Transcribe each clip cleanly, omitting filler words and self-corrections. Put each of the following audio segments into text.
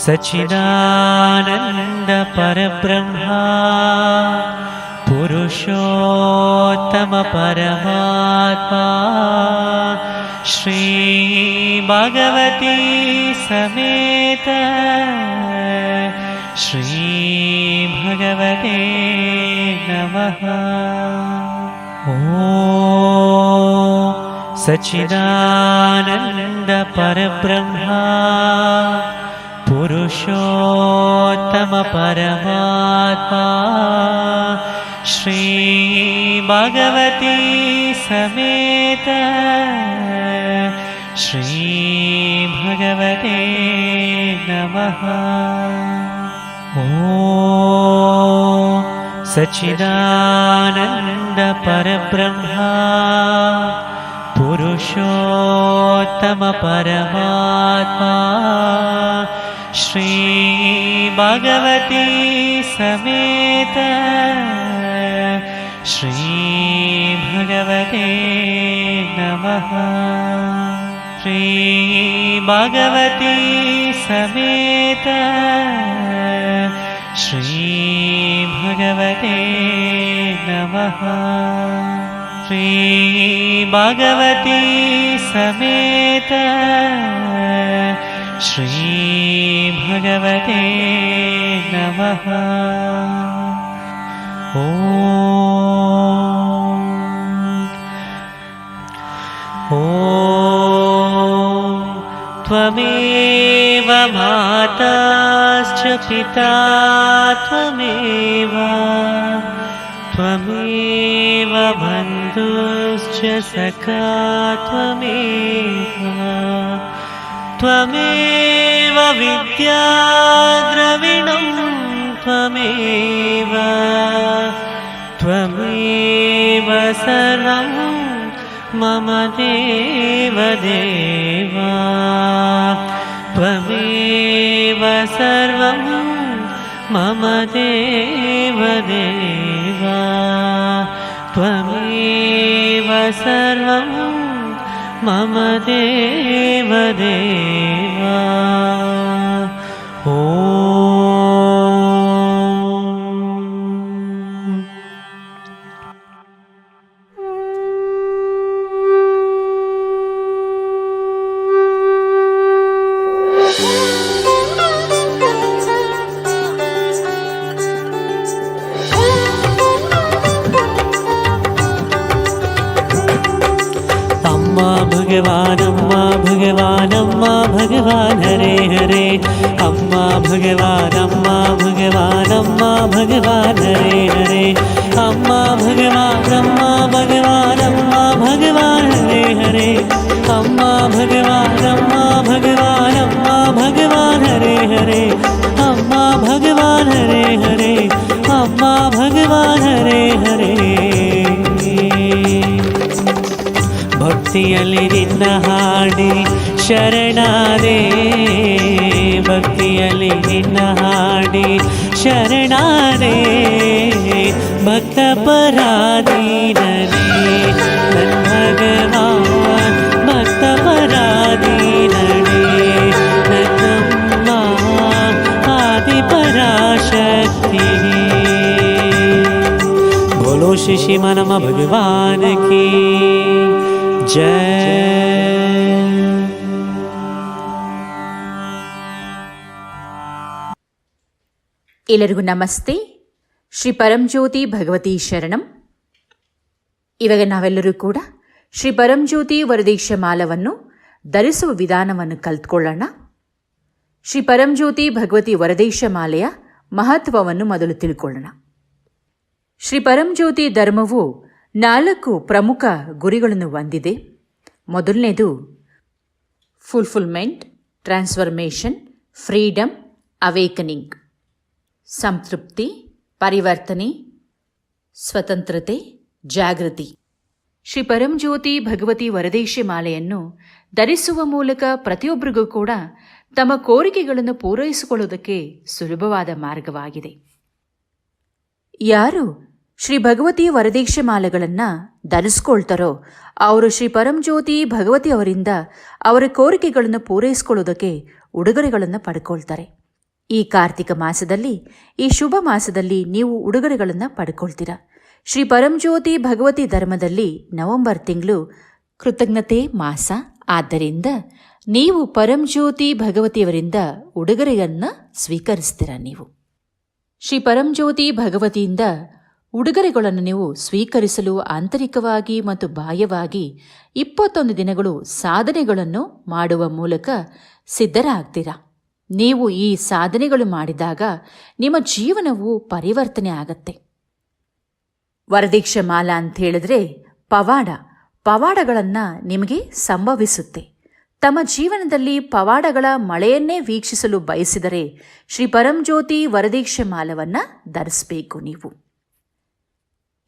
सच्चिदानंद परब्रह्मा पुरुषोत्तम परमात्मा श्री भगवती समेत श्री भगवते नमः। सच्चिदानंद परब्रह्मा पुरुषोत्तम परमात्मा श्री भगवती समेत श्री भगवते नमः। सच्चिदानंद परब्रह्मा पुरुषोत्तम परमात्मा श्री भगवती समेत श्री भगवते नमः। श्री भगवती समेत श्री भगवते नमः। श्री भगवती समेत श्री भगवते नमः। त्वमेव माताश्च पिता त्वमेव त्वमेव बन्धुश्च सखा त्वमेव त्वमेव विद्या द्रविणं त्वमेव त्वमेव सर्वं मम देवदेव त्वमेव सर्वं मम देवदेव त्वमेव सर्वं मम देवदेव। भगवान अम्मा भगवान अम्मा भगवान हरे हरे अम्मा भगवान अम्मा भगवान अम्मा भगवान हरे हरे अम्मा भगवान अम्मा भगवान अम्मा भगवान हरे हरे अम्मा भगवान अम्मा भगवान अम्मा भगवान हरे हरे अम्मा भगवान हरे हरे अम्मा भगवान हरे हरे। ಭಕ್ತಿಯಲ್ಲಿ ನಿನ್ನ ಹಾಡಿ ಶರಣಾದೆ ಭಕ್ತಿಯಲ್ಲಿ ನಿನ್ನ ಹಾಡಿ ಶರಣಾದೆ ಭಕ್ತ ಪರಾಧೀನನೇ ನನ್ನ ಭಗವಾನ್ ಭಕ್ತ ಪರಾಧೀನನೇ ನನ್ನಮ್ಮ ಆದಿ ಪರಾಶಕ್ತಿ बोलो श्री मनम भगवान की जय। ಎಲ್ಲರಿಗೂ ನಮಸ್ತೆ. ಶ್ರೀ ಪರಂಜ್ಯೋತಿ ಭಗವತಿ ಶರಣಂ. ಇವಾಗ ನಾವೆಲ್ಲರೂ ಕೂಡ ಶ್ರೀ ಪರಂಜ್ಯೋತಿ ವರದೀಕ್ಷ ಮಾಲವನ್ನು ಧರಿಸುವ ವಿಧಾನವನ್ನು ಕಲಿತ್ಕೊಳ್ಳೋಣ. ಶ್ರೀ ಪರಂಜ್ಯೋತಿ ಭಗವತಿ ವರದೀಕ್ಷ ಮಾಲೆಯ ಮಹತ್ವವನ್ನು ಮೊದಲು ತಿಳ್ಕೊಳ್ಳೋಣ. ಶ್ರೀ ಪರಂಜ್ಯೋತಿ ಧರ್ಮವು 4 ಪ್ರಮುಖ ಗುರಿಗಳನ್ನು ಹೊಂದಿದೆ. ಮೊದಲನೇದು ಫುಲ್ಫಿಲ್ಮೆಂಟ್, ಟ್ರಾನ್ಸ್ಫರ್ಮೇಷನ್, ಫ್ರೀಡಮ್, ಅವೇಕನಿಂಗ್. ಸಂತೃಪ್ತಿ, ಪರಿವರ್ತನೆ, ಸ್ವತಂತ್ರತೆ, ಜಾಗೃತಿ. ಶ್ರೀ ಪರಂಜ್ಯೋತಿ ಭಗವತಿ ವರದೀಕ್ಷ ಮಾಲೆಯನ್ನು ಧರಿಸುವ ಮೂಲಕ ಪ್ರತಿಯೊಬ್ಬರಿಗೂ ಕೂಡ ತಮ್ಮ ಕೋರಿಕೆಗಳನ್ನು ಪೂರೈಸಿಕೊಳ್ಳುವುದಕ್ಕೆ ಸುಲಭವಾದ ಮಾರ್ಗವಾಗಿದೆ. ಯಾರು ಶ್ರೀ ಭಗವತಿ ವರದೀಕ್ಷೆ ಮಾಲೆಗಳನ್ನು ಧರಿಸ್ಕೊಳ್ತಾರೋ ಅವರು ಶ್ರೀ ಪರಂಜ್ಯೋತಿ ಭಗವತಿ ಅವರಿಂದ ಅವರ ಕೋರಿಕೆಗಳನ್ನು ಪೂರೈಸ್ಕೊಳ್ಳೋದಕ್ಕೆ ಉಡುಗೊರೆಗಳನ್ನು ಪಡ್ಕೊಳ್ತಾರೆ. ಈ ಕಾರ್ತಿಕ ಮಾಸದಲ್ಲಿ, ಈ ಶುಭ ಮಾಸದಲ್ಲಿ ನೀವು ಉಡುಗೊರೆಗಳನ್ನು ಪಡ್ಕೊಳ್ತೀರಾ. ಶ್ರೀ ಪರಂಜ್ಯೋತಿ ಭಗವತಿ ಧರ್ಮದಲ್ಲಿ ನವೆಂಬರ್ ತಿಂಗಳು ಕೃತಜ್ಞತೆ ಮಾಸ. ಆದ್ದರಿಂದ ನೀವು ಪರಂಜ್ಯೋತಿ ಭಗವತಿಯವರಿಂದ ಉಡುಗೊರೆಯನ್ನು ಸ್ವೀಕರಿಸ್ತೀರ. ನೀವು ಶ್ರೀ ಪರಂಜ್ಯೋತಿ ಭಗವತಿಯಿಂದ ಉಡುಗೊರೆಗಳನ್ನು ನೀವು ಸ್ವೀಕರಿಸಲು ಆಂತರಿಕವಾಗಿ ಮತ್ತು ಬಾಹ್ಯವಾಗಿ 21 ದಿನಗಳು ಸಾಧನೆಗಳನ್ನು ಮಾಡುವ ಮೂಲಕ ಸಿದ್ಧರಾಗ್ತೀರಾ. ನೀವು ಈ ಸಾಧನೆಗಳು ಮಾಡಿದಾಗ ನಿಮ್ಮ ಜೀವನವು ಪರಿವರ್ತನೆ ಆಗತ್ತೆ. ವರದೀಕ್ಷೆ ಮಾಲಾ ಅಂತ ಹೇಳಿದ್ರೆ ಪವಾಡಗಳನ್ನು ನಿಮಗೆ ಸಂಭವಿಸುತ್ತೆ. ತಮ್ಮ ಜೀವನದಲ್ಲಿ ಪವಾಡಗಳ ಮಳೆಯನ್ನೇ ವೀಕ್ಷಿಸಲು ಬಯಸಿದರೆ ಶ್ರೀ ಪರಂಜ್ಯೋತಿ ವರದೀಕ್ಷೆ ಮಾಲವನ್ನು ಧರಿಸಬೇಕು ನೀವು.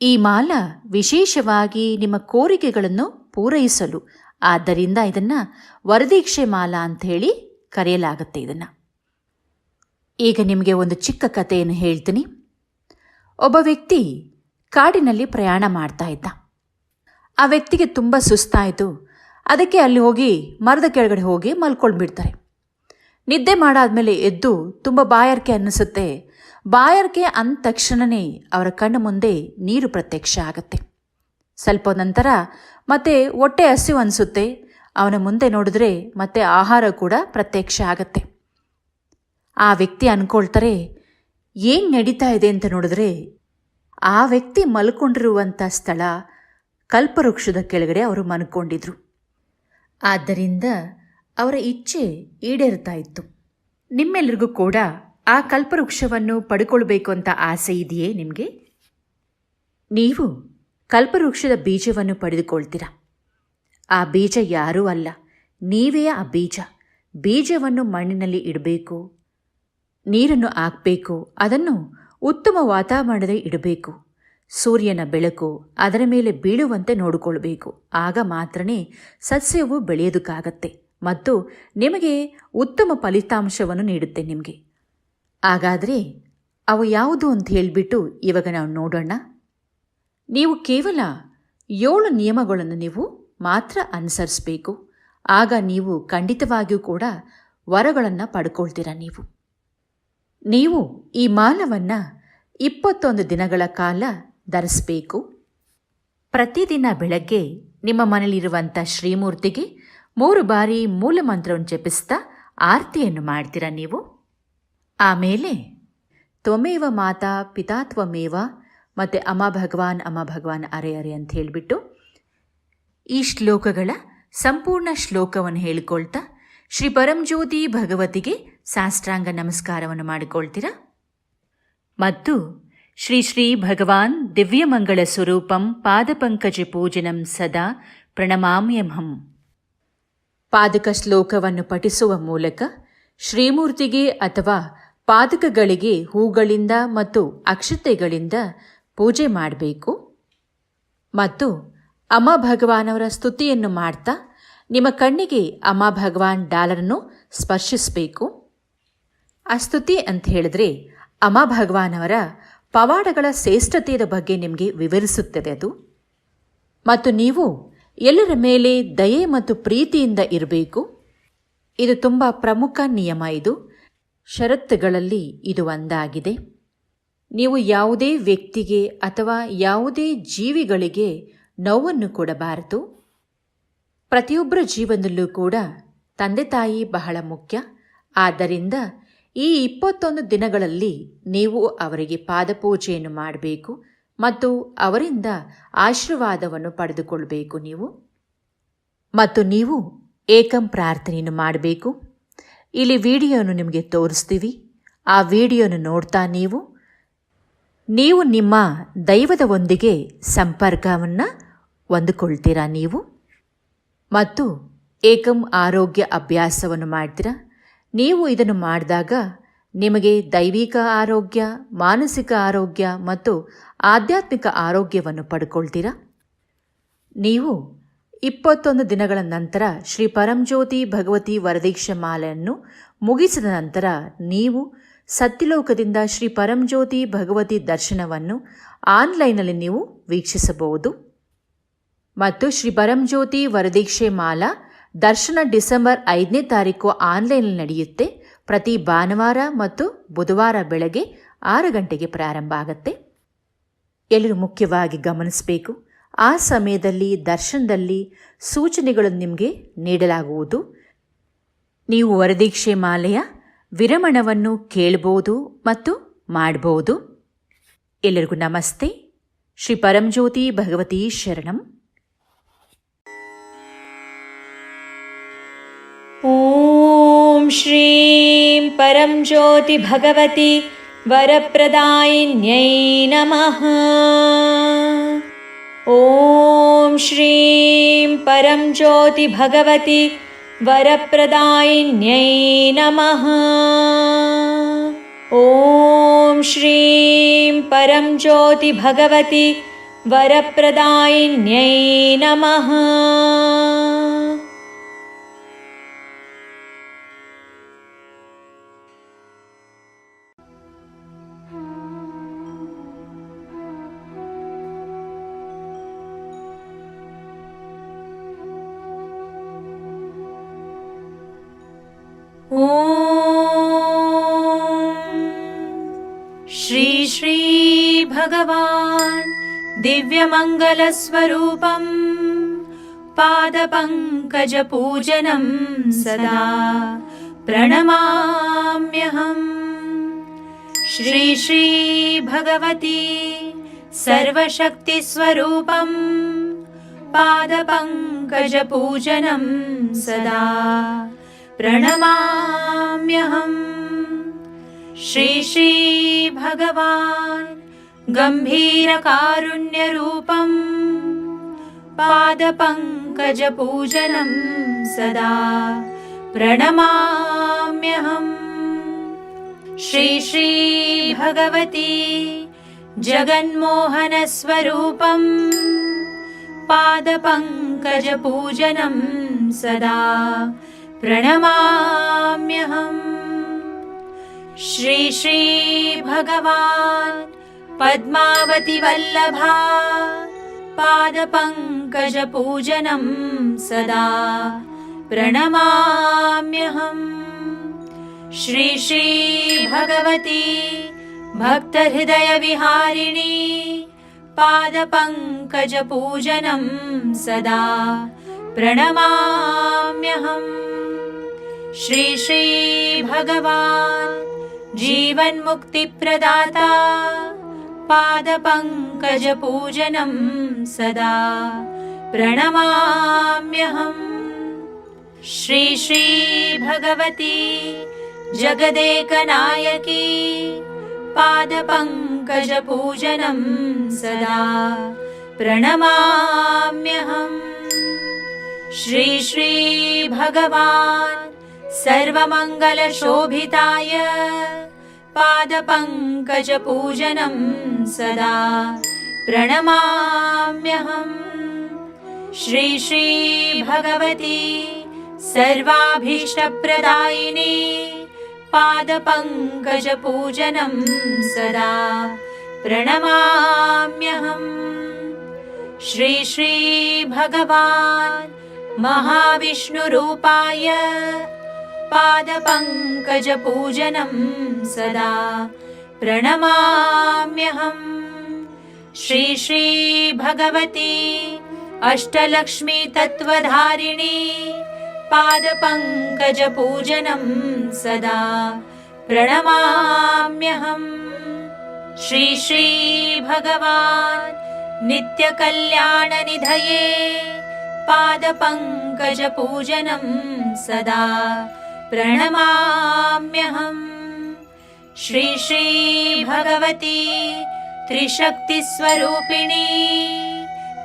ಈ ಮಾಲ ವಿಶೇಷವಾಗಿ ನಿಮ್ಮ ಕೋರಿಕೆಗಳನ್ನು ಪೂರೈಸಲು, ಆದ್ದರಿಂದ ಇದನ್ನು ವರದೀಕ್ಷೆ ಮಾಲಾ ಅಂತ ಹೇಳಿ ಕರೆಯಲಾಗುತ್ತೆ. ಇದನ್ನು ಈಗ ನಿಮಗೆ ಒಂದು ಚಿಕ್ಕ ಕಥೆಯನ್ನು ಹೇಳ್ತೀನಿ. ಒಬ್ಬ ವ್ಯಕ್ತಿ ಕಾಡಿನಲ್ಲಿ ಪ್ರಯಾಣ ಮಾಡ್ತಾ ಇದ್ದ. ಆ ವ್ಯಕ್ತಿಗೆ ತುಂಬ ಸುಸ್ತಾಯಿತು. ಅದಕ್ಕೆ ಅಲ್ಲಿ ಹೋಗಿ ಮರದ ಕೆಳಗಡೆ ಹೋಗಿ ಮಲ್ಕೊಂಡ್ಬಿಡ್ತಾರೆ. ನಿದ್ದೆ ಮಾಡಾದ್ಮೇಲೆ ಎದ್ದು ತುಂಬ ಬಾಯಾರಿಕೆ ಅನ್ನಿಸುತ್ತೆ. ಬಾಯಾರಿಕೆ ಅಂದ ತಕ್ಷಣವೇ ಅವರ ಕಣ್ಣು ಮುಂದೆ ನೀರು ಪ್ರತ್ಯಕ್ಷ ಆಗುತ್ತೆ. ಸ್ವಲ್ಪ ನಂತರ ಮತ್ತೆ ಹೊಟ್ಟೆ ಹಸಿವು ಅನಿಸುತ್ತೆ. ಅವನ ಮುಂದೆ ನೋಡಿದ್ರೆ ಮತ್ತೆ ಆಹಾರ ಕೂಡ ಪ್ರತ್ಯಕ್ಷ ಆಗತ್ತೆ. ಆ ವ್ಯಕ್ತಿ ಅಂದ್ಕೊಳ್ತಾರೆ, ಏನು ನಡೀತಾ ಇದೆ ಅಂತ ನೋಡಿದ್ರೆ ಆ ವ್ಯಕ್ತಿ ಮಲ್ಕೊಂಡಿರುವಂಥ ಸ್ಥಳ ಕಲ್ಪವೃಕ್ಷದ ಕೆಳಗಡೆ ಅವರು ಮಲ್ಕೊಂಡಿದ್ರು. ಆದ್ದರಿಂದ ಅವರ ಇಚ್ಛೆ ಈಡೇರ್ತಾ ಇತ್ತು. ನಿಮ್ಮೆಲ್ಲರಿಗೂ ಕೂಡ ಆ ಕಲ್ಪವೃಕ್ಷವನ್ನು ಪಡ್ಕೊಳ್ಬೇಕು ಅಂತ ಆಸೆ ಇದೆಯೇ ನಿಮಗೆ? ನೀವು ಕಲ್ಪವೃಕ್ಷದ ಬೀಜವನ್ನು ಪಡೆದುಕೊಳ್ತೀರಾ. ಆ ಬೀಜ ಯಾರೂ ಅಲ್ಲ, ನೀವೇ ಆ ಬೀಜವನ್ನು ಮಣ್ಣಿನಲ್ಲಿ ಇಡಬೇಕು, ನೀರನ್ನು ಹಾಕಬೇಕು, ಅದನ್ನು ಉತ್ತಮ ವಾತಾವರಣದಲ್ಲಿ ಇಡಬೇಕು, ಸೂರ್ಯನ ಬೆಳಕು ಅದರ ಮೇಲೆ ಬೀಳುವಂತೆ ನೋಡಿಕೊಳ್ಬೇಕು. ಆಗ ಮಾತ್ರನೇ ಸಸ್ಯವು ಬೆಳೆಯೋದಕ್ಕಾಗತ್ತೆ ಮತ್ತು ನಿಮಗೆ ಉತ್ತಮ ಫಲಿತಾಂಶವನ್ನು ನೀಡುತ್ತೆ ನಿಮಗೆ. ಹಾಗಾದರೆ ಅವು ಯಾವುದು ಅಂತ ಹೇಳಿಬಿಟ್ಟು ಇವಾಗ ನಾವು ನೋಡೋಣ. ನೀವು ಕೇವಲ 7 ನಿಯಮಗಳನ್ನು ನೀವು ಮಾತ್ರ ಅನುಸರಿಸಬೇಕು. ಆಗ ನೀವು ಖಂಡಿತವಾಗಿಯೂ ಕೂಡ ವರಗಳನ್ನು ಪಡ್ಕೊಳ್ತೀರ. ನೀವು ಈ ಮಾಲವನ್ನು 21 ದಿನಗಳ ಕಾಲ ಧರಿಸಬೇಕು. ಪ್ರತಿದಿನ ಬೆಳಗ್ಗೆ ನಿಮ್ಮ ಮನೆಯಲ್ಲಿರುವಂಥ ಶ್ರೀಮೂರ್ತಿಗೆ 3 ಬಾರಿ ಮೂಲ ಮಂತ್ರವನ್ನು ಜಪಿಸ್ತಾ ಆರತಿಯನ್ನು ಮಾಡ್ತೀರ ನೀವು. ಆಮೇಲೆ ತ್ವಮೇವ ಮಾತಾ ಪಿತಾ ತ್ವಮೇವ ಮತ್ತು ಅಮ್ಮ ಭಗವಾನ್ ಅರೆ ಅರೆ ಅಂತ ಹೇಳಿಬಿಟ್ಟು ಈ ಶ್ಲೋಕಗಳ ಸಂಪೂರ್ಣ ಶ್ಲೋಕವನ್ನು ಹೇಳಿಕೊಳ್ತಾ ಶ್ರೀ ಪರಂಜ್ಯೋತಿ ಭಗವತಿಗೆ ಸಾಷ್ಟಾಂಗ ನಮಸ್ಕಾರವನ್ನು ಮಾಡಿಕೊಳ್ತೀರಾ. ಮತ್ತು ಶ್ರೀ ಶ್ರೀ ಭಗವಾನ್ ದಿವ್ಯಮಂಗಳ ಸ್ವರೂಪಂ ಪಾದಪಂಕಜ ಪೂಜನಂ ಸದಾ ಪ್ರಣಮಾಮ್ಯಹಂ. ಪಾದಕ ಶ್ಲೋಕವನ್ನು ಪಠಿಸುವ ಮೂಲಕ ಶ್ರೀಮೂರ್ತಿಗೆ ಅಥವಾ ಪಾದಕಗಳಿಗೆ ಹೂಗಳಿಂದ ಮತ್ತು ಅಕ್ಷತೆಗಳಿಂದ ಪೂಜೆ ಮಾಡಬೇಕು. ಮತ್ತು ಅಮ್ಮ ಭಗವಾನವರ ಸ್ತುತಿಯನ್ನು ಮಾಡ್ತಾ ನಿಮ್ಮ ಕಣ್ಣಿಗೆ ಅಮ್ಮ ಭಗವಾನ್ ಡಾಲರನ್ನು ಸ್ಪರ್ಶಿಸಬೇಕು. ಆ ಸ್ತುತಿ ಅಂತ ಹೇಳಿದ್ರೆ ಅಮ್ಮ ಭಗವಾನವರ ಪವಾಡಗಳ ಶ್ರೇಷ್ಠತೆಯ ಬಗ್ಗೆ ನಿಮಗೆ ವಿವರಿಸುತ್ತದೆ ಅದು. ಮತ್ತು ನೀವು ಎಲ್ಲರ ಮೇಲೆ ದಯೆ ಮತ್ತು ಪ್ರೀತಿಯಿಂದ ಇರಬೇಕು. ಇದು ತುಂಬ ಪ್ರಮುಖ ನಿಯಮ. ಇದು ಷರತ್ತುಗಳಲ್ಲಿ ಇದು ಒಂದಾಗಿದೆ. ನೀವು ಯಾವುದೇ ವ್ಯಕ್ತಿಗೆ ಅಥವಾ ಯಾವುದೇ ಜೀವಿಗಳಿಗೆ ನೋವನ್ನು ಕೊಡಬಾರದು. ಪ್ರತಿಯೊಬ್ಬರ ಜೀವನದಲ್ಲೂ ಕೂಡ ತಂದೆ ತಾಯಿ ಬಹಳ ಮುಖ್ಯ. ಆದ್ದರಿಂದ ಈ 21 ದಿನಗಳಲ್ಲಿ ನೀವು ಅವರಿಗೆ ಪಾದಪೂಜೆಯನ್ನು ಮಾಡಬೇಕು ಮತ್ತು ಅವರಿಂದ ಆಶೀರ್ವಾದವನ್ನು ಪಡೆದುಕೊಳ್ಬೇಕು ನೀವು. ಮತ್ತು ನೀವು ಏಕಂ ಪ್ರಾರ್ಥನೆಯನ್ನು ಮಾಡಬೇಕು. ಇಲ್ಲಿ ವಿಡಿಯೋನು ನಿಮಗೆ ತೋರಿಸ್ತೀವಿ. ಆ ವಿಡಿಯೋನು ನೋಡ್ತಾ ನೀವು ನಿಮ್ಮ ದೈವದ ಒಂದಿಗೆ ಸಂಪರ್ಕವನ್ನು ಹೊಂದಿಕೊಳ್ತೀರಾ ನೀವು. ಮತ್ತು ಏಕಂ ಆರೋಗ್ಯ ಅಭ್ಯಾಸವನ್ನು ಮಾಡ್ತೀರಾ. ನೀವು ಇದನ್ನು ಮಾಡಿದಾಗ ನಿಮಗೆ ದೈವಿಕ ಆರೋಗ್ಯ, ಮಾನಸಿಕ ಆರೋಗ್ಯ ಮತ್ತು ಆಧ್ಯಾತ್ಮಿಕ ಆರೋಗ್ಯವನ್ನು ಪಡ್ಕೊಳ್ತೀರಾ. ನೀವು 21 ದಿನಗಳ ನಂತರ ಶ್ರೀ ಪರಂಜ್ಯೋತಿ ಭಗವತಿ ವರದೀಕ್ಷೆ ಮಾಲೆಯನ್ನು ಮುಗಿಸಿದ ನಂತರ ನೀವು ಸತ್ಯಲೋಕದಿಂದ ಶ್ರೀ ಪರಂಜ್ಯೋತಿ ಭಗವತಿ ದರ್ಶನವನ್ನು ಆನ್ಲೈನ್ನಲ್ಲಿ ನೀವು ವೀಕ್ಷಿಸಬಹುದು. ಮತ್ತು ಶ್ರೀ ಪರಂಜ್ಯೋತಿ ವರದೀಕ್ಷೆ ಮಾಲಾ ದರ್ಶನ ಡಿಸೆಂಬರ್ 5ನೇ ತಾರೀಕು ಆನ್ಲೈನ್ನಲ್ಲಿ ನಡೆಯುತ್ತೆ. ಪ್ರತಿ ಭಾನುವಾರ ಮತ್ತು ಬುಧವಾರ ಬೆಳಗ್ಗೆ 6 ಗಂಟೆಗೆ ಪ್ರಾರಂಭ ಆಗುತ್ತೆ. ಎಲ್ಲರೂ ಮುಖ್ಯವಾಗಿ ಗಮನಿಸಬೇಕು, ಆ ಸಮಯದಲ್ಲಿ ದರ್ಶನದಲ್ಲಿ ಸೂಚನೆಗಳನ್ನು ನಿಮಗೆ ನೀಡಲಾಗುವುದು. ನೀವು ವರದೀಕ್ಷೆ ಮಾಲೆಯ ವಿರಮಣವನ್ನು ಕೇಳಬಹುದು ಮತ್ತು ಮಾಡಬಹುದು. ಎಲ್ಲರಿಗೂ ನಮಸ್ತೆ. ಶ್ರೀ ಪರಂಜ್ಯೋತಿ ಭಗವತಿ ಶರಣಂ. ಓಂ ಶ್ರೀಂ ಪರಂಜ್ಯೋತಿ ಭಗವತಿ ವರಪ್ರದಾಯಿನ್ಯೈ ನಮಃ. ಓಂ ಶ್ರೀಂ ಪರಂಜ್ಯೋತಿ ಭಗವತಿ ವರಪ್ರದಾಯಿನ್ಯೈ ನಮಃ. ಓಂ ಶ್ರೀಂ ಪರಂಜ್ಯೋತಿ ಭಗವತಿ ವರಪ್ರದಾಯಿನ್ಯೈ ನಮಃ. श्री श्री भगवान् दिव्यमङ्गलस्वरूपं पादपङ्कजपूजनं सदा प्रणमाम्यहम्. श्री श्री भगवती सर्वशक्तिस्वरूपं पादपङ्कजपूजनं सदा प्रणमाम्यहम्. श्री श्री भगवान् गम्भीरकारुण्यरूपं पादपङ्कजपूजनं सदा प्रणमाम्यहम्. श्री श्री भगवती जगन्मोहनस्वरूपं पादपङ्कजपूजनं सदा प्रणमाम्यहम्. श्री श्री भगवान् पद्मावती वल्लभा पादपङ्कजपूजनं सदा प्रणमाम्यहम्. श्री श्री भगवती भक्तहृदयविहारिणी पादपङ्कजपूजनं सदा प्रणमाम्यहम्. श्री श्री भगवान् जीवन्मुक्तिप्रदाता पादपङ्कजपूजनं सदा प्रणमाम्यहम्. श्री श्री भगवती जगदेकनायकी पादपङ्कजपूजनं सदा प्रणमाम्यहम्. श्री श्री भगवान् सर्वमङ्गलशोभिताय पादपङ्कजपूजनं सदा प्रणमाम्यहम्. श्री श्री भगवती सर्वाभीष्टप्रदायिनी पादपङ्कजपूजनं सदा प्रणमाम्यहम्. श्री श्री भगवान् महाविष्णुरूपाय पादपङ्कजपूजनं सदा प्रणमाम्यहम्. श्री श्री भगवती अष्टलक्ष्मी तत्त्वधारिणी पादपङ्कजपूजनं सदा प्रणमाम्यहम्. श्री श्री भगवान् नित्यकल्याणनिधये पादपङ्कजपूजनं सदा प्रणमाम्यहम्. श्री श्री भगवती त्रिशक्तिस्वरूपिणी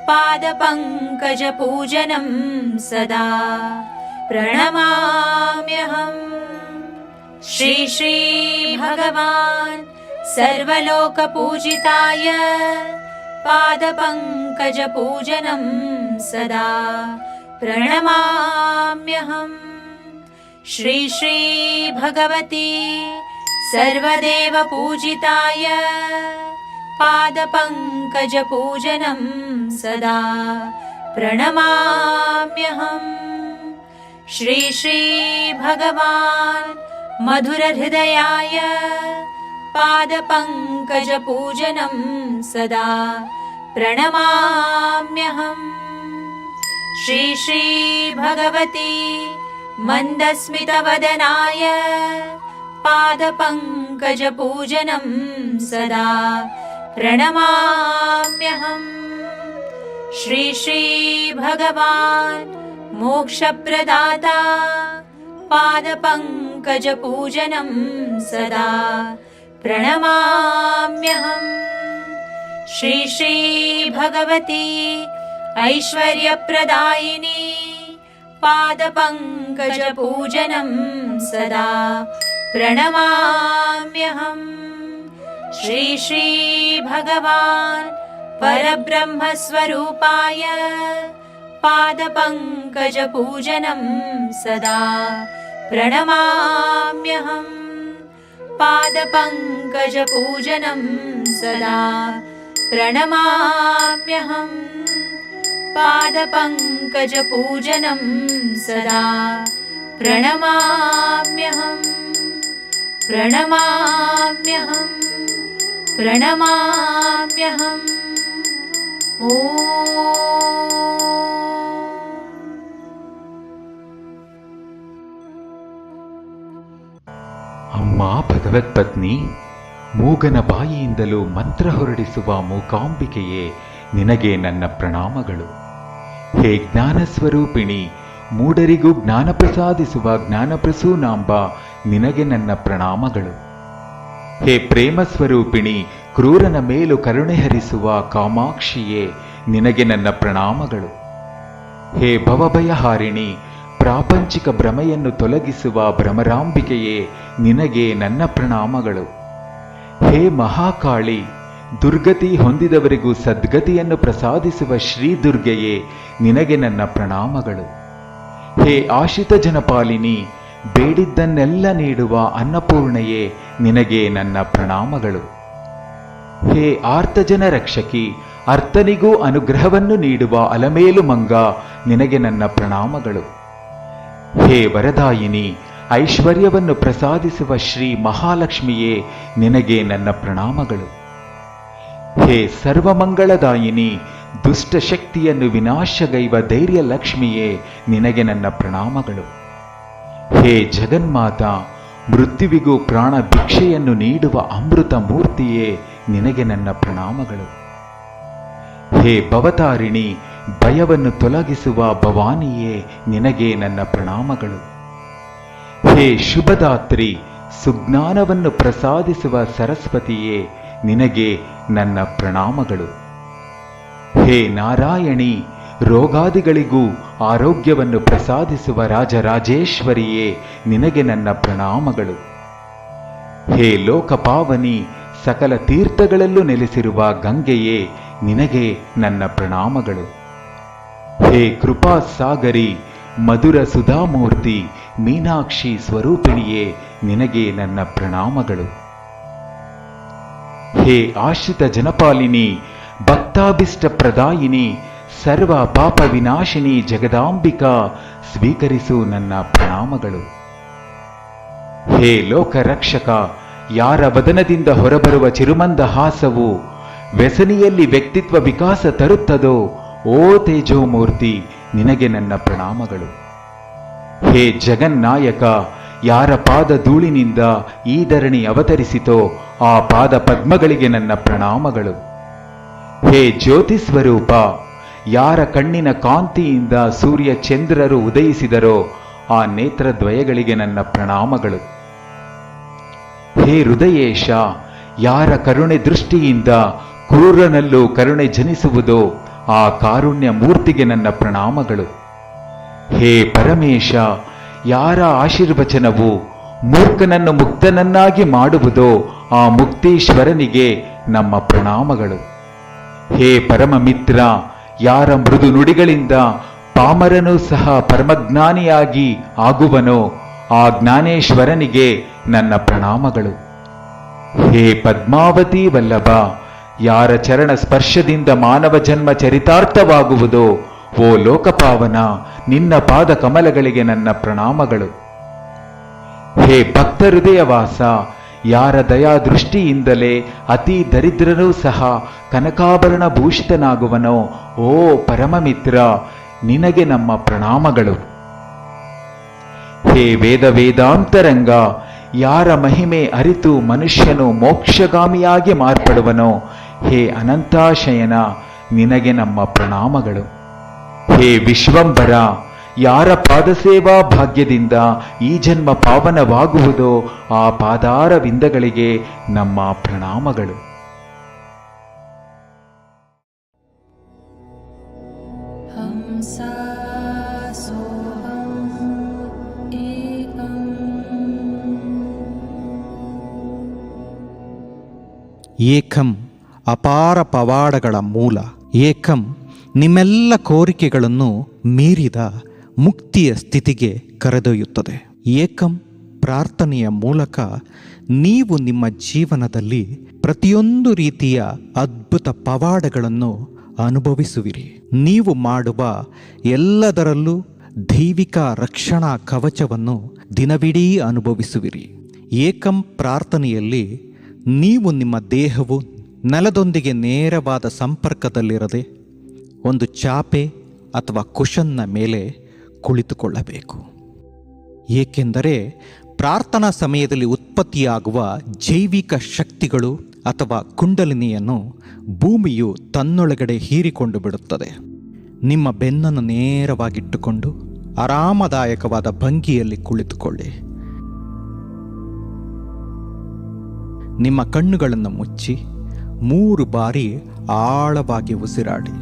पादपङ्कजपूजनं सदा प्रणमाम्यहम्. श्री श्री भगवान् सर्वलोकपूजिताय पादपङ्कजपूजनं सदा प्रणमाम्यहम्. श्री श्री भगवती सर्वदेव पूजिताय पादपङ्कजपूजनं सदा प्रणमाम्यहम्। श्री श्री भगवान् मधुरहृदयाय पादपङ्कजपूजनं सदा प्रणमाम्यहम्। श्री श्री भगवती मन्दस्मितवदनाय पादपङ्कजपूजनं सदा प्रणमाम्यहम्। श्री श्री भगवान् मोक्षप्रदाता पादपङ्कजपूजनं सदा प्रणमाम्यहम्। श्री श्री भगवती ऐश्वर्यप्रदायिनी पादपङ्कजपूजनं सदा प्रणमाम्यहम्। श्री श्री भगवान् परब्रह्मस्वरूपाय पादपङ्कजपूजनं सदा प्रणमाम्यहम्। पादपङ्कजपूजनं सदा प्रणमाम्यहम्। पादपङ्कजपूजनं सदा प्रणमाम्यहम्। प्रणमाम्यहम्। प्रणमाम्यहम्। ॐ ಅಮ್ಮ ಭಗವತ್ಪತ್ನಿ, ಮೂಗನ ಬಾಯಿಯಿಂದಲೂ ಮಂತ್ರ ಹೊರಡಿಸುವ ಮೂಕಾಂಬಿಕೆಯೇ ನಿನಗೆ ನನ್ನ ಪ್ರಣಾಮಗಳು. ಹೇ ಜ್ಞಾನಸ್ವರೂಪಿಣಿ, ಮೂಢರಿಗೂ ಜ್ಞಾನ ಪ್ರಸಾದಿಸುವ ಜ್ಞಾನಪ್ರಸೂನಾಂಬ, ನಿನಗೆ ನನ್ನ ಪ್ರಣಾಮಗಳು. ಹೇ ಪ್ರೇಮ ಸ್ವರೂಪಿಣಿ, ಕ್ರೂರನ ಮೇಲೂ ಕರುಣೆ ಹರಿಸುವ ಕಾಮಾಕ್ಷಿಯೇ, ನಿನಗೆ ನನ್ನ ಪ್ರಣಾಮಗಳು. ಹೇ ಭವಭಯಹಾರಿಣಿ, ಪ್ರಾಪಂಚಿಕ ಭ್ರಮೆಯನ್ನು ತೊಲಗಿಸುವ ಭ್ರಮರಾಂಬಿಕೆಯೇ, ನಿನಗೆ ನನ್ನ ಪ್ರಣಾಮಗಳು. ಹೇ ಮಹಾಕಾಳಿ, ದುರ್ಗತಿ ಹೊಂದಿದವರಿಗೂ ಸದ್ಗತಿಯನ್ನು ಪ್ರಸಾದಿಸುವ ಶ್ರೀ ದುರ್ಗೆಯೇ, ನಿನಗೆ ನನ್ನ ಪ್ರಣಾಮಗಳು. ಹೇ ಆಶ್ರಿತ ಜನಪಾಲಿನಿ, ಬೇಡಿದ್ದನ್ನೆಲ್ಲ ನೀಡುವ ಅನ್ನಪೂರ್ಣೆಯೇ, ನಿನಗೆ ನನ್ನ ಪ್ರಣಾಮಗಳು. ಹೇ ಆರ್ತಜನ ರಕ್ಷಕಿ, ಅರ್ಥನಿಗೂ ಅನುಗ್ರಹವನ್ನು ನೀಡುವ ಅಲಮೇಲು ಮಂಗ, ನಿನಗೆ ನನ್ನ ಪ್ರಣಾಮಗಳು. ಹೇ ವರದಾಯಿನಿ, ಐಶ್ವರ್ಯವನ್ನು ಪ್ರಸಾದಿಸುವ ಶ್ರೀ ಮಹಾಲಕ್ಷ್ಮಿಯೇ, ನಿನಗೆ ನನ್ನ ಪ್ರಣಾಮಗಳು. ಹೇ ಸರ್ವಮಂಗಳದಾಯಿನಿ, ದುಷ್ಟಶಕ್ತಿಯನ್ನು ವಿನಾಶಗೈವ ಧೈರ್ಯ ಲಕ್ಷ್ಮಿಯೇ, ನಿನಗೆ ನನ್ನ ಪ್ರಣಾಮಗಳು. ಹೇ ಜಗನ್ಮಾತಾ, ಮೃತ್ಯುವಿಗೂ ಪ್ರಾಣ ಭಿಕ್ಷೆಯನ್ನು ನೀಡುವ ಅಮೃತ ಮೂರ್ತಿಯೇ, ನಿನಗೆ ನನ್ನ ಪ್ರಣಾಮಗಳು. ಹೇ ಭವತಾರಿಣಿ, ಭಯವನ್ನು ತೊಲಗಿಸುವ ಭವಾನಿಯೇ, ನಿನಗೆ ನನ್ನ ಪ್ರಣಾಮಗಳು. ಹೇ ಶುಭದಾತ್ರಿ, ಸುಜ್ಞಾನವನ್ನು ಪ್ರಸಾದಿಸುವ ಸರಸ್ವತಿಯೇ, ನಿನಗೆ ನನ್ನ ಪ್ರಣಾಮಗಳು. ಹೇ ನಾರಾಯಣಿ, ರೋಗಾದಿಗಳಿಗೂ ಆರೋಗ್ಯವನ್ನು ಪ್ರಸಾದಿಸುವ ರಾಜರಾಜೇಶ್ವರಿಯೇ, ನಿನಗೆ ನನ್ನ ಪ್ರಣಾಮಗಳು. ಹೇ ಲೋಕಪಾವನಿ, ಸಕಲ ತೀರ್ಥಗಳಲ್ಲೂ ನೆಲೆಸಿರುವ ಗಂಗೆಯೇ, ನಿನಗೆ ನನ್ನ ಪ್ರಣಾಮಗಳು. ಹೇ ಕೃಪಾ ಸಾಗರಿ, ಮಧುರ ಸುಧಾಮೂರ್ತಿ, ಮೀನಾಕ್ಷಿ ಸ್ವರೂಪಿಣಿಯೇ, ನಿನಗೆ ನನ್ನ ಪ್ರಣಾಮಗಳು. ಹೇ ಆಶ್ರಿತ ಜನಪಾಲಿನಿ, ಭಕ್ತಾಭಿಷ್ಟ ಪ್ರದಾಯಿನಿ, ಸರ್ವ ಪಾಪ ವಿನಾಶಿನಿ ಜಗದಾಂಬಿಕಾ, ಸ್ವೀಕರಿಸು ನನ್ನ ಪ್ರಣಾಮಗಳು. ಹೇ ಲೋಕರಕ್ಷಕ, ಯಾರ ವದನದಿಂದ ಹೊರಬರುವ ಚಿರುಮಂದ ಹಾಸವು ವ್ಯಸನಿಯಲ್ಲಿ ವ್ಯಕ್ತಿತ್ವ ವಿಕಾಸ ತರುತ್ತದೋ, ಓ ತೇಜೋಮೂರ್ತಿ, ನಿನಗೆ ನನ್ನ ಪ್ರಣಾಮಗಳು. ಹೇ ಜಗನ್ನಾಯಕ, ಯಾರ ಪಾದ ಧೂಳಿನಿಂದ ಈ ಧರಣಿ ಅವತರಿಸಿತೋ, ಆ ಪಾದ ಪದ್ಮಗಳಿಗೆ ನನ್ನ ಪ್ರಣಾಮಗಳು. ಹೇ ಜ್ಯೋತಿ ಸ್ವರೂಪ, ಯಾರ ಕಣ್ಣಿನ ಕಾಂತಿಯಿಂದ ಸೂರ್ಯ ಚಂದ್ರರು ಉದಯಿಸಿದರೋ, ಆ ನೇತ್ರದ್ವಯಗಳಿಗೆ ನನ್ನ ಪ್ರಣಾಮಗಳು. ಹೇ ಹೃದಯೇಶ, ಯಾರ ಕರುಣೆ ದೃಷ್ಟಿಯಿಂದ ಕ್ರೂರನಲ್ಲೂ ಕರುಣೆ ಜನಿಸುವುದೋ, ಆ ಕಾರುಣ್ಯ ಮೂರ್ತಿಗೆ ನನ್ನ ಪ್ರಣಾಮಗಳು. ಹೇ ಪರಮೇಶ, ಯಾರ ಆಶೀರ್ವಚನವು ಮೂರ್ಖನನ್ನು ಮುಕ್ತನನ್ನಾಗಿ ಮಾಡುವುದೋ, ಆ ಮುಕ್ತೀಶ್ವರನಿಗೆ ನಮ್ಮ ಪ್ರಣಾಮಗಳು. ಹೇ ಪರಮ ಮಿತ್ರ, ಯಾರ ಮೃದು ನುಡಿಗಳಿಂದ ಪಾಮರನೂ ಸಹ ಪರಮಜ್ಞಾನಿಯಾಗಿ ಆಗುವನೋ, ಆ ಜ್ಞಾನೇಶ್ವರನಿಗೆ ನನ್ನ ಪ್ರಣಾಮಗಳು. ಹೇ ಪದ್ಮಾವತಿ ವಲ್ಲಭ, ಯಾರ ಚರಣ ಸ್ಪರ್ಶದಿಂದ ಮಾನವ ಜನ್ಮ ಚರಿತಾರ್ಥವಾಗುವುದೋ ಓ ಲೋಕಪಾವನ, ನಿನ್ನ ಪಾದ ಕಮಲಗಳಿಗೆ ನನ್ನ ಪ್ರಣಾಮಗಳು. ಹೇ ಭಕ್ತ ಹೃದಯ ವಾಸ, ಯಾರ ದಯಾ ದೃಷ್ಟಿಯಿಂದಲೇ ಅತಿ ದರಿದ್ರನೂ ಸಹ ಕನಕಾಭರಣ ಭೂಷಿತನಾಗುವನೋ ಓ ಪರಮಮಿತ್ರ, ನಿನಗೆ ನಮ್ಮ ಪ್ರಣಾಮಗಳು. ಹೇ ವೇದ ವೇದಾಂತರಂಗ, ಯಾರ ಮಹಿಮೆ ಅರಿತು ಮನುಷ್ಯನು ಮೋಕ್ಷಗಾಮಿಯಾಗಿ ಮಾರ್ಪಡುವನೋ ಹೇ ಅನಂತಾಶಯನ, ನಿನಗೆ ನಮ್ಮ ಪ್ರಣಾಮಗಳು. ಹೇ ವಿಶ್ವಂಬರ, ಯಾರ ಪಾದಸೇವಾ ಭಾಗ್ಯದಿಂದ ಈ ಜನ್ಮ ಪಾವನವಾಗುವುದೋ ಆ ಪಾದಾರ ವಿಂದಗಳಿಗೆ ನಮ್ಮ ಪ್ರಣಾಮಗಳು. ಹಂಸಾ ಸೋಹಂ ಏಕಂ. ಏಕಂ ಅಪಾರ ಪವಾಡಗಳ ಮೂಲ. ಏಕಂ ನಿಮ್ಮೆಲ್ಲ ಕೋರಿಕೆಗಳನ್ನು ಮೀರಿದ ಮುಕ್ತಿಯ ಸ್ಥಿತಿಗೆ ಕರೆದೊಯ್ಯುತ್ತದೆ. ಏಕಂ ಪ್ರಾರ್ಥನೆಯ ಮೂಲಕ ನೀವು ನಿಮ್ಮ ಜೀವನದಲ್ಲಿ ಪ್ರತಿಯೊಂದು ರೀತಿಯ ಅದ್ಭುತ ಪವಾಡಗಳನ್ನು ಅನುಭವಿಸುವಿರಿ. ನೀವು ಮಾಡುವ ಎಲ್ಲದರಲ್ಲೂ ದೈವಿಕ ರಕ್ಷಣಾ ಕವಚವನ್ನು ದಿನವಿಡೀ ಅನುಭವಿಸುವಿರಿ. ಏಕಂ ಪ್ರಾರ್ಥನೆಯಲ್ಲಿ ನೀವು ನಿಮ್ಮ ದೇಹವು ನೆಲದೊಂದಿಗೆ ನೇರವಾದ ಸಂಪರ್ಕದಲ್ಲಿರದೆ ಒಂದು ಚಾಪೆ ಅಥವಾ ಕುಶನ್ನ ಮೇಲೆ ಕುಳಿತುಕೊಳ್ಳಬೇಕು. ಏಕೆಂದರೆ ಪ್ರಾರ್ಥನಾ ಸಮಯದಲ್ಲಿ ಉತ್ಪತ್ತಿಯಾಗುವ ಜೈವಿಕ ಶಕ್ತಿಗಳು ಅಥವಾ ಕುಂಡಲಿನಿಯನ್ನು ಭೂಮಿಯು ತನ್ನೊಳಗಡೆ ಹೀರಿಕೊಂಡು ಬಿಡುತ್ತದೆ. ನಿಮ್ಮ ಬೆನ್ನನ್ನು ನೇರವಾಗಿಟ್ಟುಕೊಂಡು ಆರಾಮದಾಯಕವಾದ ಭಂಗಿಯಲ್ಲಿ ಕುಳಿತುಕೊಳ್ಳಿ. ನಿಮ್ಮ ಕಣ್ಣುಗಳನ್ನು ಮುಚ್ಚಿ 3 ಬಾರಿ ಆಳವಾಗಿ ಉಸಿರಾಡಿ.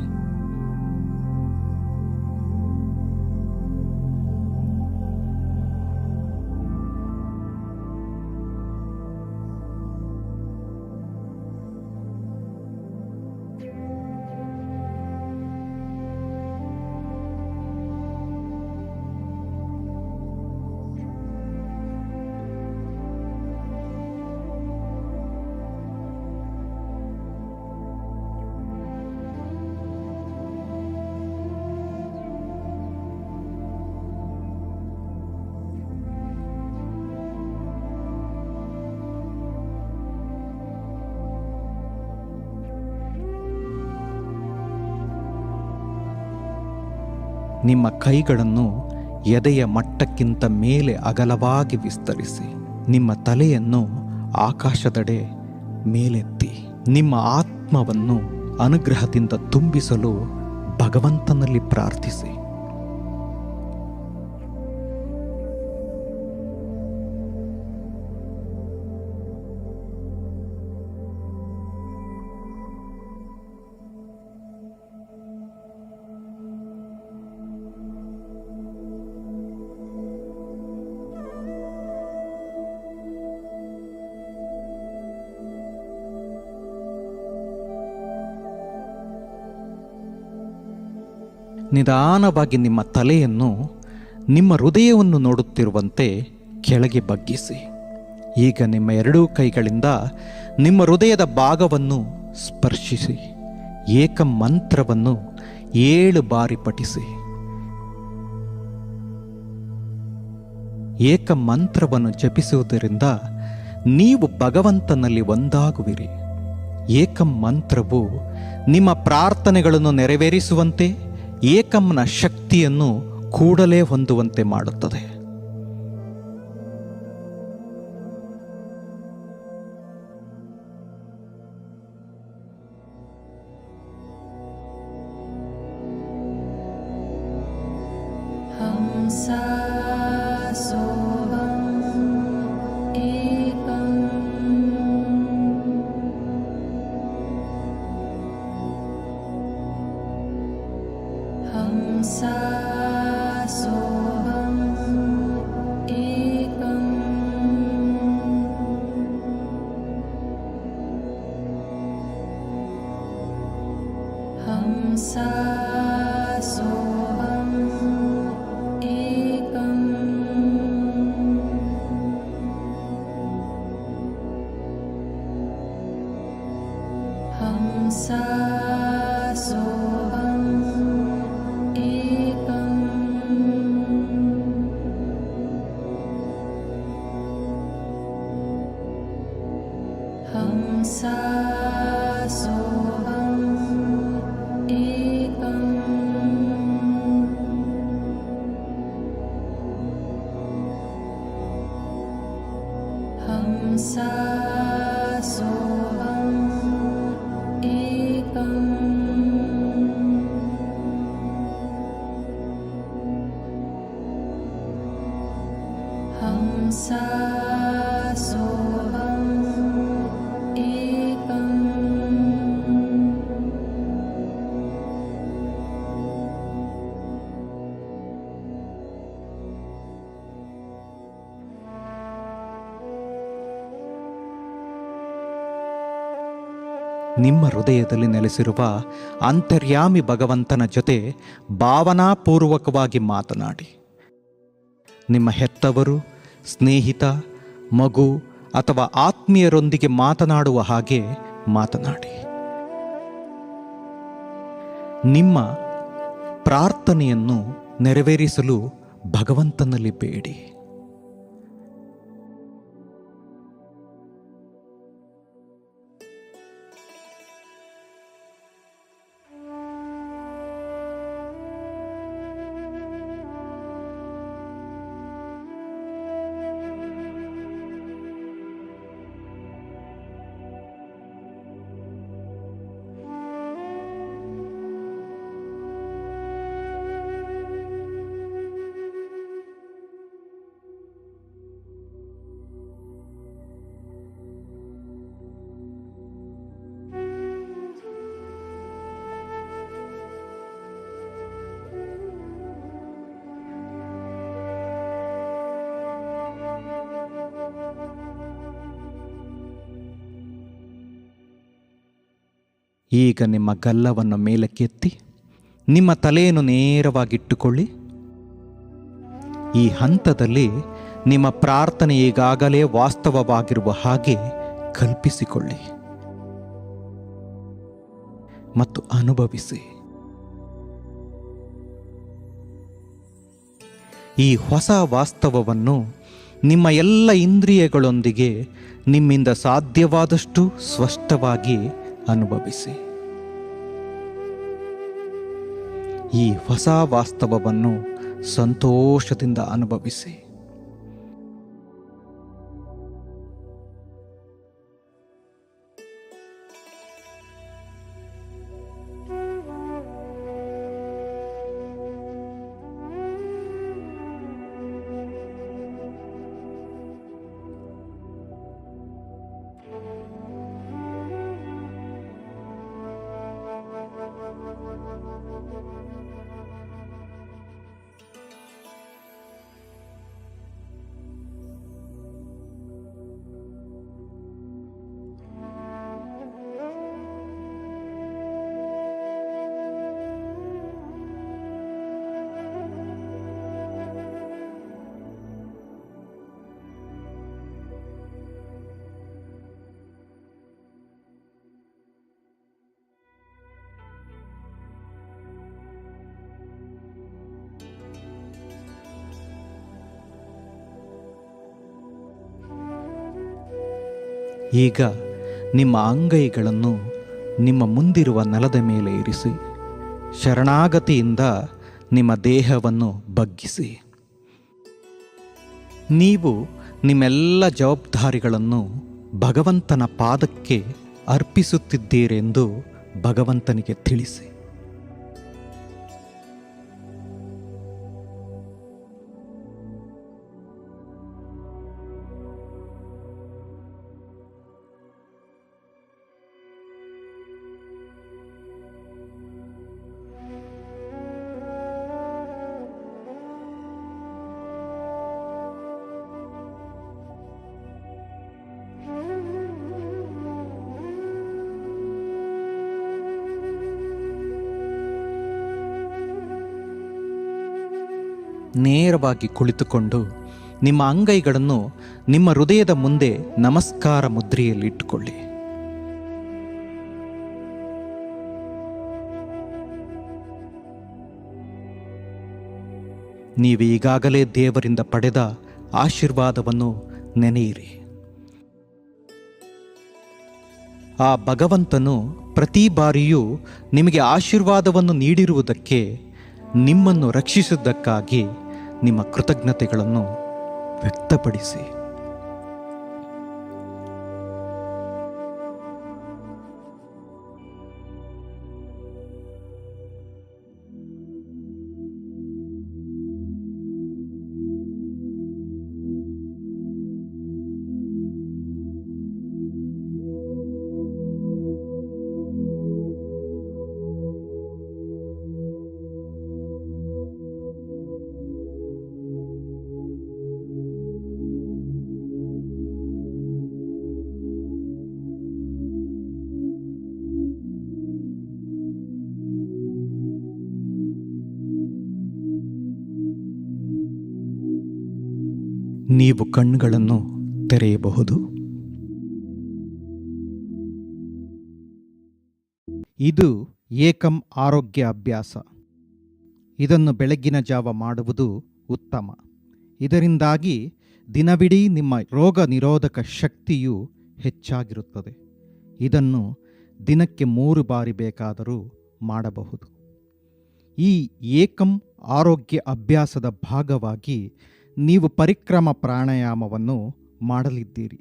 ನಿಮ್ಮ ಕೈಗಳನ್ನು ಎದೆಯ ಮಟ್ಟಕ್ಕಿಂತ ಮೇಲೆ ಅಗಲವಾಗಿ ವಿಸ್ತರಿಸಿ ನಿಮ್ಮ ತಲೆಯನ್ನು ಆಕಾಶದೆಡೆ ಮೇಲೆತ್ತಿ ನಿಮ್ಮ ಆತ್ಮವನ್ನು ಅನುಗ್ರಹದಿಂದ ತುಂಬಿಸಲು ಭಗವಂತನಲ್ಲಿ ಪ್ರಾರ್ಥಿಸಿ. ನಿಧಾನವಾಗಿ ನಿಮ್ಮ ತಲೆಯನ್ನು ನಿಮ್ಮ ಹೃದಯವನ್ನು ನೋಡುತ್ತಿರುವಂತೆ ಕೆಳಗೆ ಬಗ್ಗಿಸಿ. ಈಗ ನಿಮ್ಮ 2 ಕೈಗಳಿಂದ ನಿಮ್ಮ ಹೃದಯದ ಭಾಗವನ್ನು ಸ್ಪರ್ಶಿಸಿ ಏಕಂ ಮಂತ್ರವನ್ನು 7 ಬಾರಿ ಪಠಿಸಿ. ಏಕಂ ಮಂತ್ರವನ್ನು ಜಪಿಸುವುದರಿಂದ ನೀವು ಭಗವಂತನಲ್ಲಿ ಒಂದಾಗುವಿರಿ. ಏಕಂ ಮಂತ್ರವು ನಿಮ್ಮ ಪ್ರಾರ್ಥನೆಗಳನ್ನು ನೆರವೇರಿಸುವಂತೆ ಏಕಂನ ಶಕ್ತಿಯನ್ನು ಕೂಡಲೇ ಹೊಂದುವಂತೆ ಮಾಡುತ್ತದೆ. ಹಂಸಾ ಸೋಹಂ ಏಕಂ. ಹಂಸಾ ಸೋಹಂ हंसा सोऽहम् एकम् हंसा सोऽहम् एकम् हंसा सोऽहम् एकम् ನಿಮ್ಮ ಹೃದಯದಲ್ಲಿ ನೆಲೆಸಿರುವ ಅಂತರ್ಯಾಮಿ ಭಗವಂತನ ಜೊತೆ ಭಾವನಾಪೂರ್ವಕವಾಗಿ ಮಾತನಾಡಿ. ನಿಮ್ಮ ಹೆತ್ತವರು, ಸ್ನೇಹಿತ, ಮಗು ಅಥವಾ ಆತ್ಮೀಯರೊಂದಿಗೆ ಮಾತನಾಡುವ ಹಾಗೆ ಮಾತನಾಡಿ. ನಿಮ್ಮ ಪ್ರಾರ್ಥನೆಯನ್ನು ನೆರವೇರಿಸಲು ಭಗವಂತನಲ್ಲಿ ಬೇಡಿ. ಈಗ ನಿಮ್ಮ ಗಲ್ಲವನ್ನು ಮೇಲಕ್ಕೆತ್ತಿ ನಿಮ್ಮ ತಲೆಯನ್ನು ನೇರವಾಗಿಟ್ಟುಕೊಳ್ಳಿ. ಈ ಹಂತದಲ್ಲಿ ನಿಮ್ಮ ಪ್ರಾರ್ಥನೆ ಈಗಾಗಲೇ ವಾಸ್ತವವಾಗಿರುವ ಹಾಗೆ ಕಲ್ಪಿಸಿಕೊಳ್ಳಿ ಮತ್ತು ಅನುಭವಿಸಿ. ಈ ಹೊಸ ವಾಸ್ತವವನ್ನು ನಿಮ್ಮ ಎಲ್ಲ ಇಂದ್ರಿಯಗಳೊಂದಿಗೆ ನಿಮ್ಮಿಂದ ಸಾಧ್ಯವಾದಷ್ಟು ಸ್ಪಷ್ಟವಾಗಿ ಅನುಭವಿಸಿ. ಈ ಹೊಸ ವಾಸ್ತವವನ್ನು ಸಂತೋಷದಿಂದ ಅನುಭವಿಸಿ. ಈಗ ನಿಮ್ಮ ಅಂಗೈಗಳನ್ನು ನಿಮ್ಮ ಮುಂದಿರುವ ನೆಲದ ಮೇಲೆ ಇರಿಸಿ ಶರಣಾಗತಿಯಿಂದ ನಿಮ್ಮ ದೇಹವನ್ನು ಬಗ್ಗಿಸಿ. ನೀವು ನಿಮ್ಮೆಲ್ಲ ಜವಾಬ್ದಾರಿಗಳನ್ನು ಭಗವಂತನ ಪಾದಕ್ಕೆ ಅರ್ಪಿಸುತ್ತಿದ್ದೀರೆಂದು ಭಗವಂತನಿಗೆ ತಿಳಿಸಿ. ನೇರವಾಗಿ ಕುಳಿತುಕೊಂಡು ನಿಮ್ಮ ಅಂಗೈಗಳನ್ನು ನಿಮ್ಮ ಹೃದಯದ ಮುಂದೆ ನಮಸ್ಕಾರ ಮುದ್ರೆಯಲ್ಲಿ ಇಟ್ಟುಕೊಳ್ಳಿ. ನೀವು ಈಗಾಗಲೇ ದೇವರಿಂದ ಪಡೆದ ಆಶೀರ್ವಾದವನ್ನು ನೆನೆಯಿರಿ. ಆ ಭಗವಂತನು ಪ್ರತಿ ಬಾರಿಯೂ ನಿಮಗೆ ಆಶೀರ್ವಾದವನ್ನು ನೀಡಿರುವುದಕ್ಕೆ, ನಿಮ್ಮನ್ನು ರಕ್ಷಿಸಿದ್ದಕ್ಕಾಗಿ ನಿಮ್ಮ ಕೃತಜ್ಞತೆಗಳನ್ನು ವ್ಯಕ್ತಪಡಿಸಿ. ನೀವು ಕಣ್ಣುಗಳನ್ನು ತೆರೆಯಬಹುದು. ಇದು ಏಕಂ ಆರೋಗ್ಯ ಅಭ್ಯಾಸ. ಇದನ್ನು ಬೆಳಗ್ಗಿನ ಜಾವ ಮಾಡುವುದು ಉತ್ತಮ. ಇದರಿಂದಾಗಿ ದಿನವಿಡೀ ನಿಮ್ಮ ರೋಗ ನಿರೋಧಕ ಶಕ್ತಿಯು ಹೆಚ್ಚಾಗಿರುತ್ತದೆ. ಇದನ್ನು ದಿನಕ್ಕೆ 3 ಬಾರಿ ಬೇಕಾದರೂ ಮಾಡಬಹುದು. ಈ ಏಕಂ ಆರೋಗ್ಯ ಅಭ್ಯಾಸದ ಭಾಗವಾಗಿ ನೀವು ಪರಿಕ್ರಮ ಪ್ರಾಣಾಯಾಮವನ್ನು ಮಾಡಲಿದ್ದೀರಿ.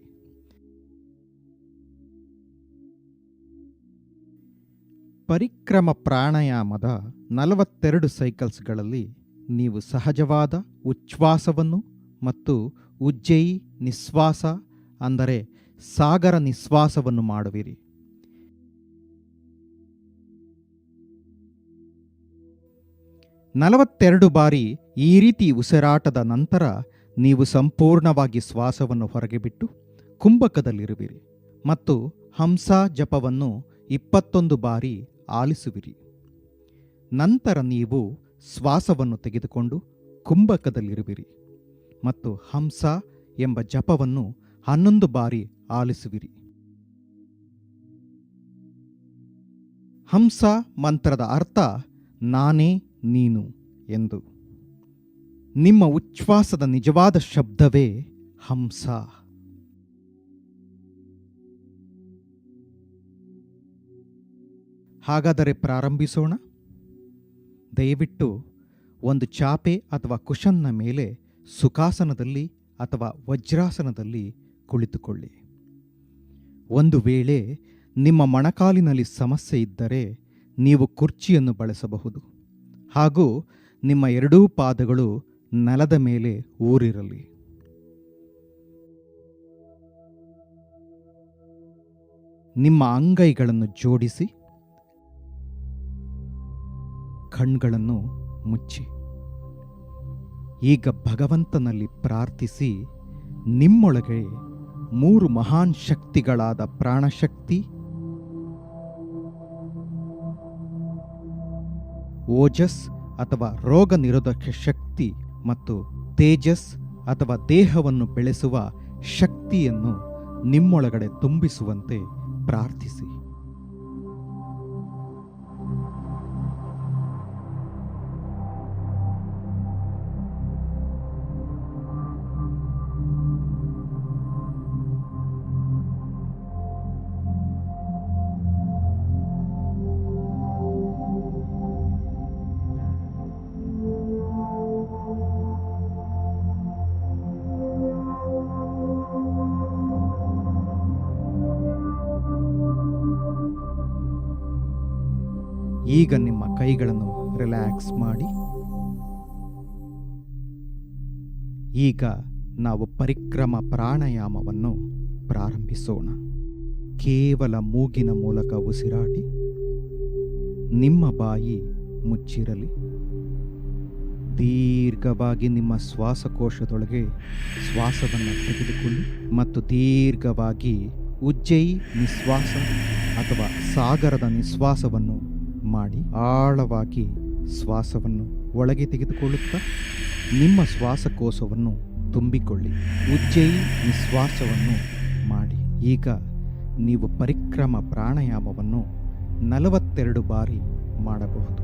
ಪರಿಕ್ರಮ ಪ್ರಾಣಾಯಾಮದ 42 ಸೈಕಲ್ಸ್ಗಳಲ್ಲಿ ನೀವು ಸಹಜವಾದ ಉಚ್ಛ್ವಾಸವನ್ನು ಮತ್ತು ಉಜ್ಜಯಿ ನಿಶ್ವಾಸ ಅಂದರೆ ಸಾಗರ ನಿಶ್ವಾಸವನ್ನು ಮಾಡುವಿರಿ. ನಲವತ್ತೆರಡು ಬಾರಿ ಈ ರೀತಿ ಉಸಿರಾಟದ ನಂತರ ನೀವು ಸಂಪೂರ್ಣವಾಗಿ ಶ್ವಾಸವನ್ನು ಹೊರಗೆ ಬಿಟ್ಟು ಕುಂಭಕದಲ್ಲಿರುವಿರಿ ಮತ್ತು ಹಂಸ ಜಪವನ್ನು 21 ಬಾರಿ ಆಲಿಸುವಿರಿ. ನಂತರ ನೀವು ಶ್ವಾಸವನ್ನು ತೆಗೆದುಕೊಂಡು ಕುಂಭಕದಲ್ಲಿರುವಿರಿ ಮತ್ತು ಹಂಸ ಎಂಬ ಜಪವನ್ನು 11 ಬಾರಿ ಆಲಿಸುವಿರಿ. ಹಂಸ ಮಂತ್ರದ ಅರ್ಥ ನಾನೇ ನೀನು ಎಂದು. ನಿಮ್ಮ ಉಚ್ಛ್ವಾಸದ ನಿಜವಾದ ಶಬ್ದವೇ ಹಂಸ. ಹಾಗಾದರೆ ಪ್ರಾರಂಭಿಸೋಣ. ದಯವಿಟ್ಟು ಒಂದು ಚಾಪೆ ಅಥವಾ ಕುಶನ್ನ ಮೇಲೆ ಸುಖಾಸನದಲ್ಲಿ ಅಥವಾ ವಜ್ರಾಸನದಲ್ಲಿ ಕುಳಿತುಕೊಳ್ಳಿ. ಒಂದು ವೇಳೆ ನಿಮ್ಮ ಮೊಣಕಾಲಿನಲ್ಲಿ ಸಮಸ್ಯೆ ಇದ್ದರೆ ನೀವು ಕುರ್ಚಿಯನ್ನು ಬಳಸಬಹುದು ಹಾಗೂ ನಿಮ್ಮ ಎರಡೂ ಪಾದಗಳು ನೆಲದ ಮೇಲೆ ಊರಿರಲಿ. ನಿಮ್ಮ ಅಂಗೈಗಳನ್ನು ಜೋಡಿಸಿ ಕಣ್ಗಳನ್ನು ಮುಚ್ಚಿ ಈಗ ಭಗವಂತನಲ್ಲಿ ಪ್ರಾರ್ಥಿಸಿ ನಿಮ್ಮೊಳಗೆ 3 ಮಹಾನ್ ಶಕ್ತಿಗಳಾದ ಪ್ರಾಣಶಕ್ತಿ, ಓಜಸ್ ಅಥವಾ ರೋಗ ನಿರೋಧಕ ಶಕ್ತಿ ಮತ್ತು ತೇಜಸ್ ಅಥವಾ ದೇಹವನ್ನು ಬೆಳೆಸುವ ಶಕ್ತಿಯನ್ನು ನಿಮ್ಮೊಳಗಡೆ ತುಂಬಿಸುವಂತೆ ಪ್ರಾರ್ಥಿಸಿ. ಈಗ ನಿಮ್ಮ ಕೈಗಳನ್ನು ರಿಲ್ಯಾಕ್ಸ್ ಮಾಡಿ. ಈಗ ನಾವು ಪರಿಕ್ರಮ ಪ್ರಾಣಾಯಾಮವನ್ನು ಪ್ರಾರಂಭಿಸೋಣ. ಕೇವಲ ಮೂಗಿನ ಮೂಲಕ ಉಸಿರಾಡಿ. ನಿಮ್ಮ ಬಾಯಿ ಮುಚ್ಚಿರಲಿ. ದೀರ್ಘವಾಗಿ ನಿಮ್ಮ ಶ್ವಾಸಕೋಶದೊಳಗೆ ಶ್ವಾಸವನ್ನು ತೆಗೆದುಕೊಳ್ಳಿ ಮತ್ತು ದೀರ್ಘವಾಗಿ ಉಜ್ಜಯಿ ನಿಶ್ವಾಸ ಅಥವಾ ಸಾಗರದ ನಿಶ್ವಾಸವನ್ನು ಮಾಡಿ. ಆಳವಾಗಿ ಶ್ವಾಸವನ್ನು ಒಳಗೆ ತೆಗೆದುಕೊಳ್ಳುತ್ತಾ ನಿಮ್ಮ ಶ್ವಾಸಕೋಶವನ್ನು ತುಂಬಿಕೊಳ್ಳಿ. ಉಜ್ಜಯಿ ನಿಶ್ವಾಸವನ್ನು ಮಾಡಿ. ಈಗ ನೀವು ಪರಿಕ್ರಮ ಪ್ರಾಣಾಯಾಮವನ್ನು 42 ಬಾರಿ ಮಾಡಬಹುದು.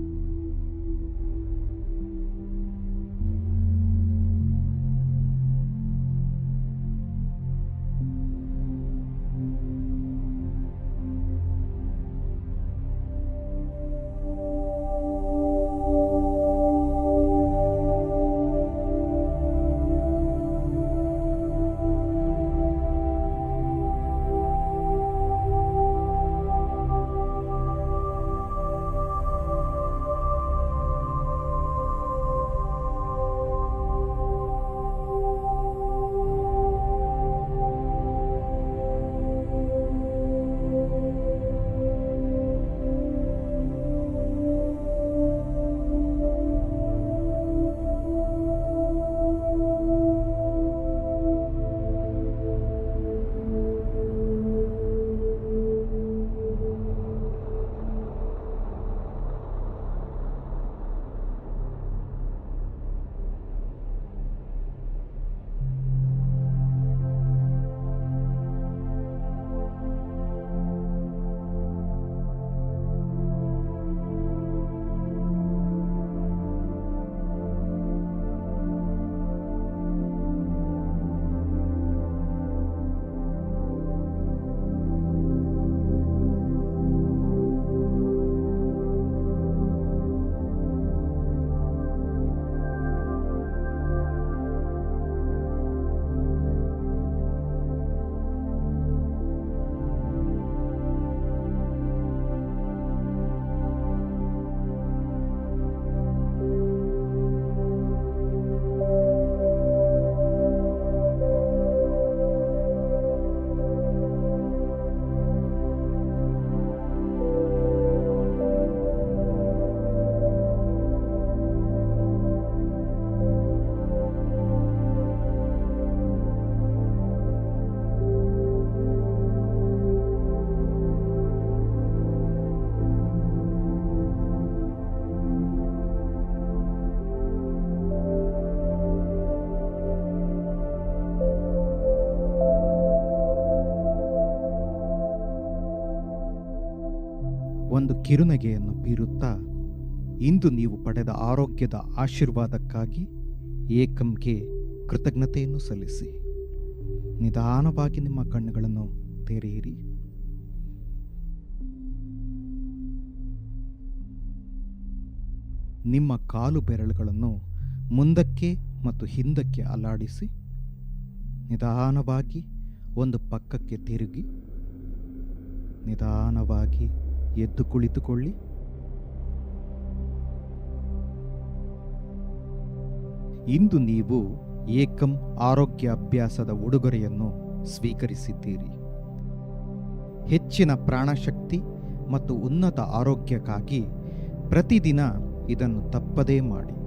ಒಂದು ಕಿರುನಗೆಯನ್ನು ಬೀರುತ್ತಾ ಇಂದು ನೀವು ಪಡೆದ ಆರೋಗ್ಯದ ಆಶೀರ್ವಾದಕ್ಕಾಗಿ ಏಕಂಗೆ ಕೃತಜ್ಞತೆಯನ್ನು ಸಲ್ಲಿಸಿ. ನಿಧಾನವಾಗಿ ನಿಮ್ಮ ಕಣ್ಣುಗಳನ್ನು ತೆರೆಯಿರಿ. ನಿಮ್ಮ ಕಾಲು ಬೆರಳುಗಳನ್ನು ಮುಂದಕ್ಕೆ ಮತ್ತು ಹಿಂದಕ್ಕೆ ಅಲ್ಲಾಡಿಸಿ ನಿಧಾನವಾಗಿ ಒಂದು ಪಕ್ಕಕ್ಕೆ ತಿರುಗಿ ನಿಧಾನವಾಗಿ ಎದ್ದು ಕುಳಿತುಕೊಳ್ಳಿ. ಇಂದು ನೀವು ಏಕಂ ಆರೋಗ್ಯ ಅಭ್ಯಾಸದ ಉಡುಗೊರೆಯನ್ನು ಸ್ವೀಕರಿಸಿದ್ದೀರಿ. ಹೆಚ್ಚಿನ ಪ್ರಾಣಶಕ್ತಿ ಮತ್ತು ಉನ್ನತ ಆರೋಗ್ಯಕ್ಕಾಗಿ ಪ್ರತಿದಿನ ಇದನ್ನು ತಪ್ಪದೇ ಮಾಡಿ.